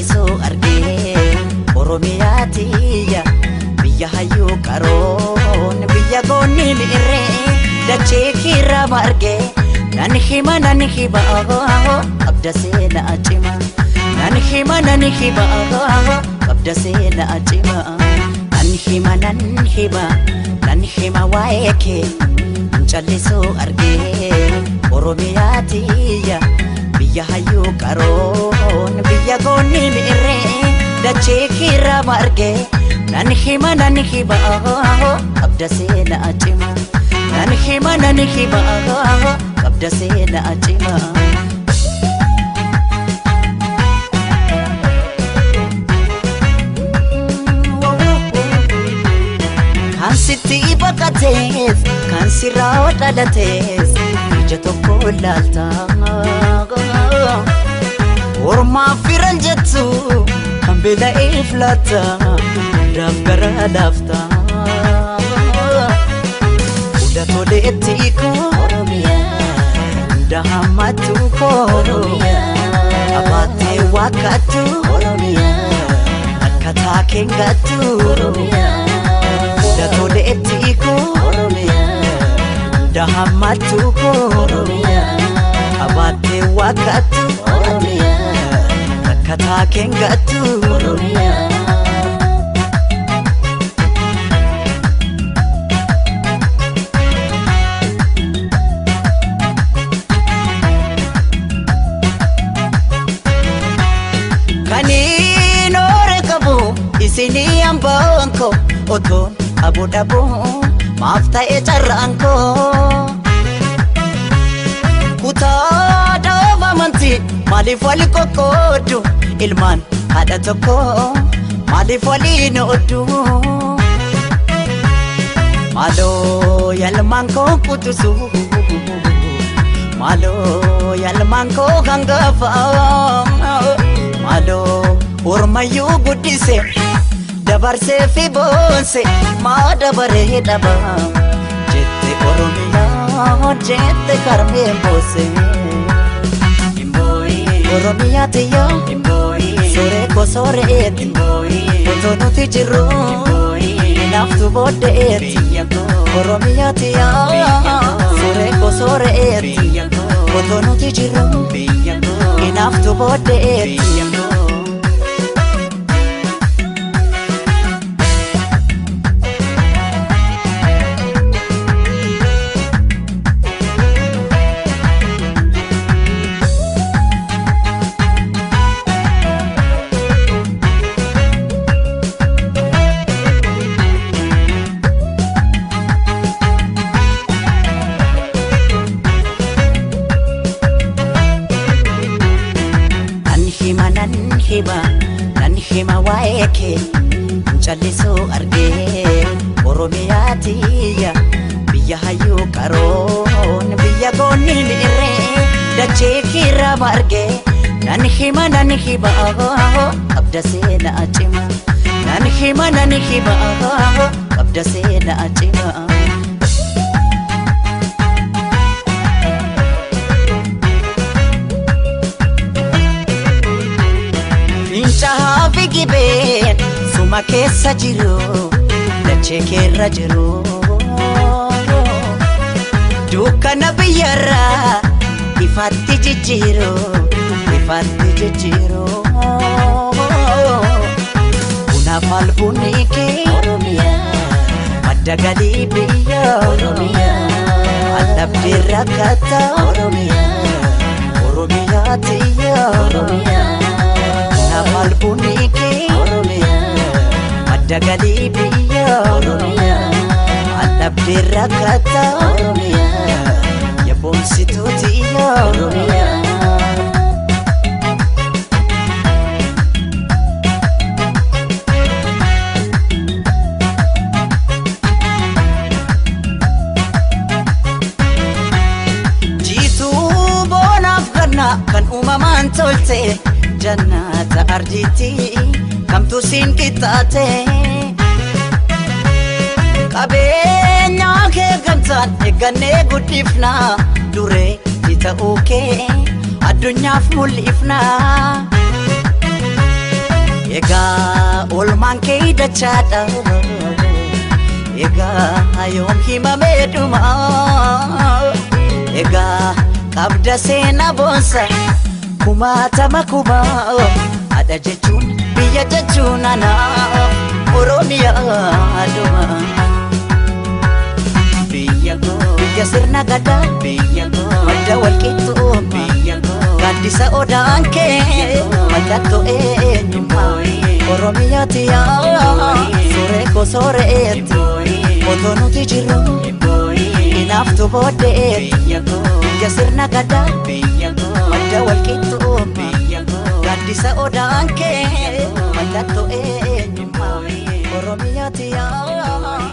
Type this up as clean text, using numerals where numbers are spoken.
callisu arge Oromiyaatiya biyya hayyuu qaroon biyya goonni mirre dachee kirra marge nan hima abda seena acima nan hima abda seena acima nan hima waeke callisu arge Oromiyaatiya biyya hayyuu qaroon biyya goonni mirre dachee kirra marge nan hima abda seena acima nan hima abda seena acima kan sitti baqatees kan sirraa dhalatees ija tokko laalta ormaa firan jettu kan beela'eef laata daaf gara laafta hunda toleetti koo hunda hammatu koo abaatee wakkattu akka taakeen gattu hunda toleetti koo hunda hammatu koo abaatee wakkattu akka taakeen gattu Isini ambanko oton abu dabu mafta e charranko kuta da mamanti mali fali kokodu ilman hada toko mali fali nodu malo yalmanko kutusu malo yalmanko gangafa malo ormayu gudise dabarse fi bonse ma dabare daba jette Oromiya jette karme bose imboi Oromiya tiyo imboi sore ko sore et imboi tono ti jiru imboi naftu bode et Oromiya tiyo sore ko sore et tono ti jiru naftu bode et nan hima waeke callisu arge Oromiyaatiya biyya hayyuu qaroon biyya goonni mirre dachee kirra marge nan hima abda seena acima nan hima abda seena acima Gibe suma keessa jiru dachee keerra jiru dukkana biyyarra ifaatti jijjiiru bunaaf albunni kee madda galii biyya allabdii rakkata Oromiyaatiya albunni kee madda galii biyya allabdii rakkata yaboomsituutiya jiituu boonaaf ganna kan uumamaan tolte jannata arditi kamtu sin kitate qabeenya kee gamtaan eeggannee guddifna dure ita'uu kee addunyaaf mul'ifna Egaa olmaan kee dachaadha Egaa yoom himamee dhuma Egaa qabda seenaa boonsa kumaatama kumaa Haadha jechuun biyya jechuun anaa Oromiyaa dhuma Biyya koo biyya sirna gadaa Biyya koo madda walqixxuu Biyya koo gaaddisa odaan kee mallattoo eenyummaa Oromiyaati yaa Sooree koo sooreetti Otoo nuti jirru Inaaftu booddeetti Biyya sirna gadaa madda walqixxuu gaaddisa odaan kee mallattoo eenyummaa Oromiyaati yaa